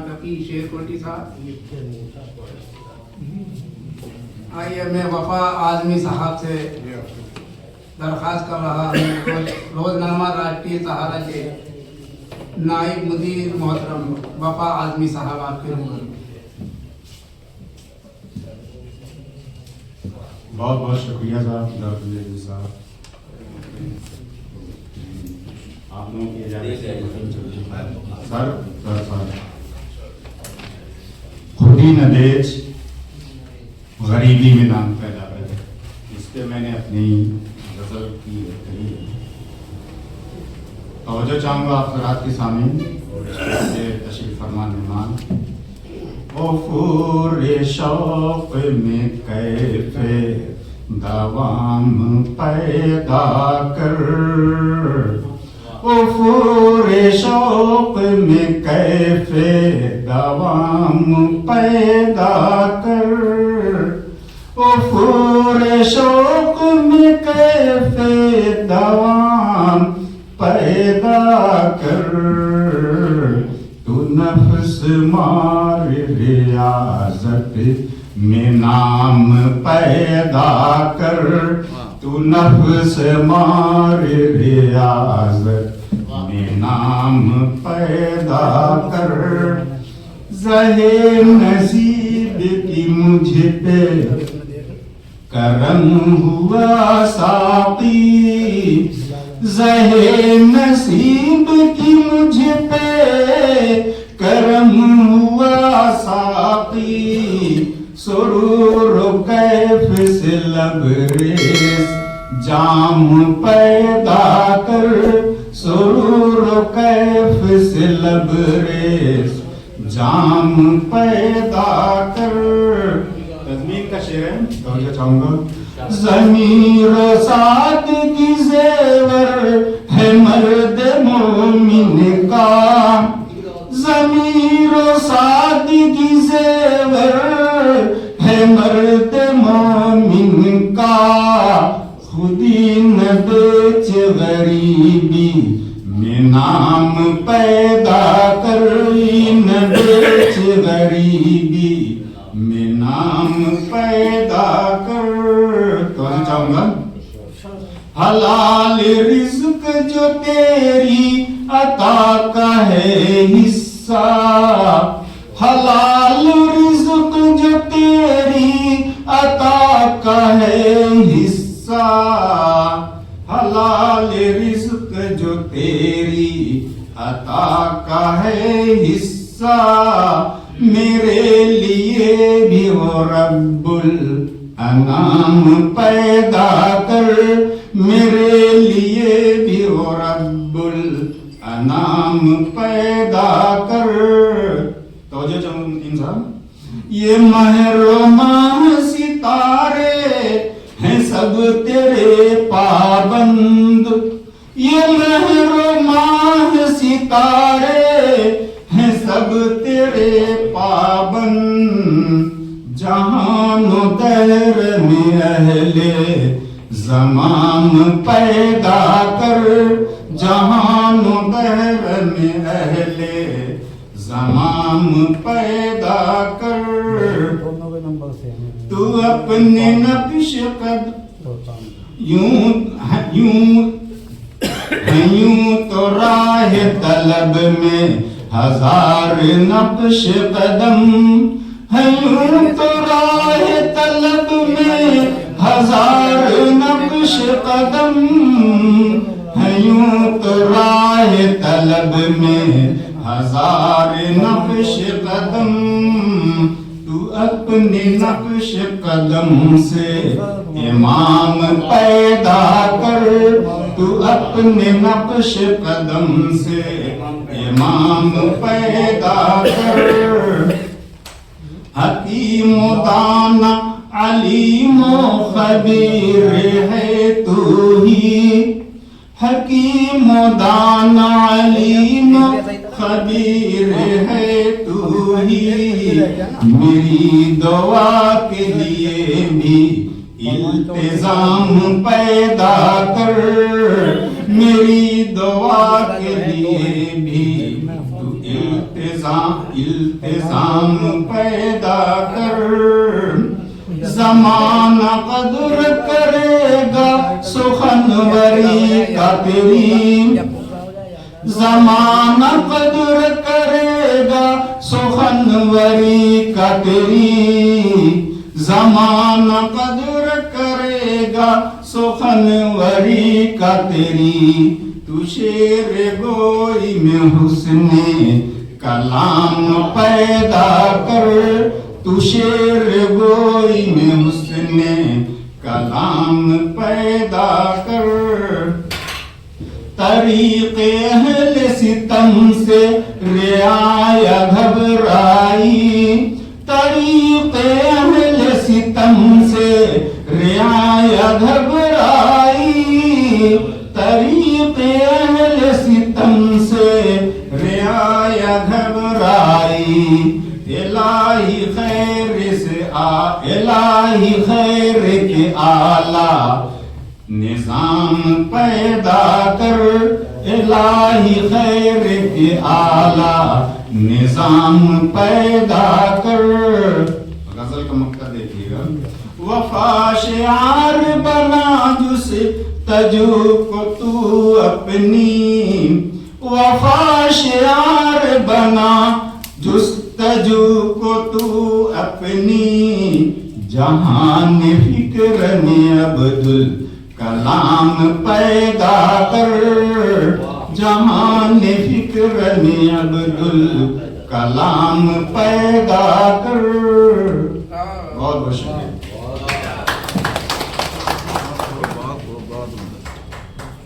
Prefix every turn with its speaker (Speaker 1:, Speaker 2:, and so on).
Speaker 1: تقی شیر کوٹی صاحب. آئیے میں وفا اعظمی صاحب سے درخواست کر رہا ہوں روزنامہ راشٹریہ سہارا کے نائب مدیر محترم وفا اعظمی صاحب آپ کے روبرو.
Speaker 2: بہت بہت شکریہ صاحب. آپ لوگوں کی اجازت سر خودی ندیج غریبی میں نام پیدا کرے، اس پہ میں نے اپنی غزل کی کہی ہے. توجہ چاہوں گا آپ حضرات کے سامنے تشریف فرما مہمان. افور شوق میں کیف دوام پیدا کر، افور شوق میں کیف دوام پیدا کر، افور شوق میں کیف دوام پیدا کر. تو نفس مار ریاضت میں نام پیدا کر، تو نفس مار ریاضت میں نام پیدا کر. زہے نصیب کی مجھ پہ کرم ہوا ساقی، زہے نصیب کی مجھ پہ کرم ہوا ساقی. سرور و کیف سے لبریز جام پیدا کر، سرور و کیف سے لبریز جام پیدا کر. تضمین کا شعر ہے، توجہ چاہوں گا. ضمیر و سادگی زیور ہے مرد مومن کا، ضمیر و سادگی زیور ہے مرد مومن کا. خودی نہ بیچ غریبی میں نام پیدا کر، نہ بیچ غریبی میں نام پیدا کر. تو چاہوں گا حلال رزق جو تیری عطا کا ہے حصہ، حلال رزق جو تیری عطا کا ہے حصہ، حلال رزق جو تیری عطا کا ہے حصہ. میرے لیے بھی وہ رب الانام پیدا کر، میرے لیے بھی وہ رب الانام پیدا کر. توجہ چاہوں انسان. یہ مہر و ماہ ستارے ہیں سب تیرے پابند، یہ مہر و ماہ ستارے ہیں سب تیرے پابند. جہان و دہر میں اہل زمان پیدا کر، جہان و دہر میں اہل زمان پیدا کر. تو اپنے نقش یوں تو راہ طلب میں ہزار نقش قدم، یوں تو راہ طلب میں ہزار نقش قدم، یوں تو راہ طلب میں ہزار نقش قدم. تو اپنے نقش قدم سے امام پیدا کر، تو اپنے نقش قدم سے امام پیدا کر. حکیم و دانا علیم و خبیر ہے تو ہی، حکیم و دانا علیم و خبیر ہے تو ہی. میری دعا کے لیے بھی التزام پیدا کر، میری دعا کے لیے بھی التزام پیدا کر زمانہ قدر کرے گا سخنوری کا تیری زمانہ قدر کرے گا سخنوری کا تیری زمانہ قدر کرے گا سخنوری کا تیری تو شعر گوئی میں حسن کلام پیدا کر تو شعر گوئی میں حسن کلام پیدا کر طریق اہل ستم سے رعایا گھبرائی طریق اہل ستم سے رعایا گھبرائی طریق اہل ستم سے رعایا گھبرائی الہی خیر سے الہی خیر کے اعلیٰ نظام پیدا کر الہی خیر کے اعلیٰ نظام پیدا کر غزل کا مقطع دیکھیے گا وفا شعار بنا جس تجو کو تو اپنی وفا شعار بنا جس تجو کو تو اپنی جہان فکر میں عبدالکلام پیدا کر جہان فکر میں عبدالکلام پیدا کر بہت بہت شکریہ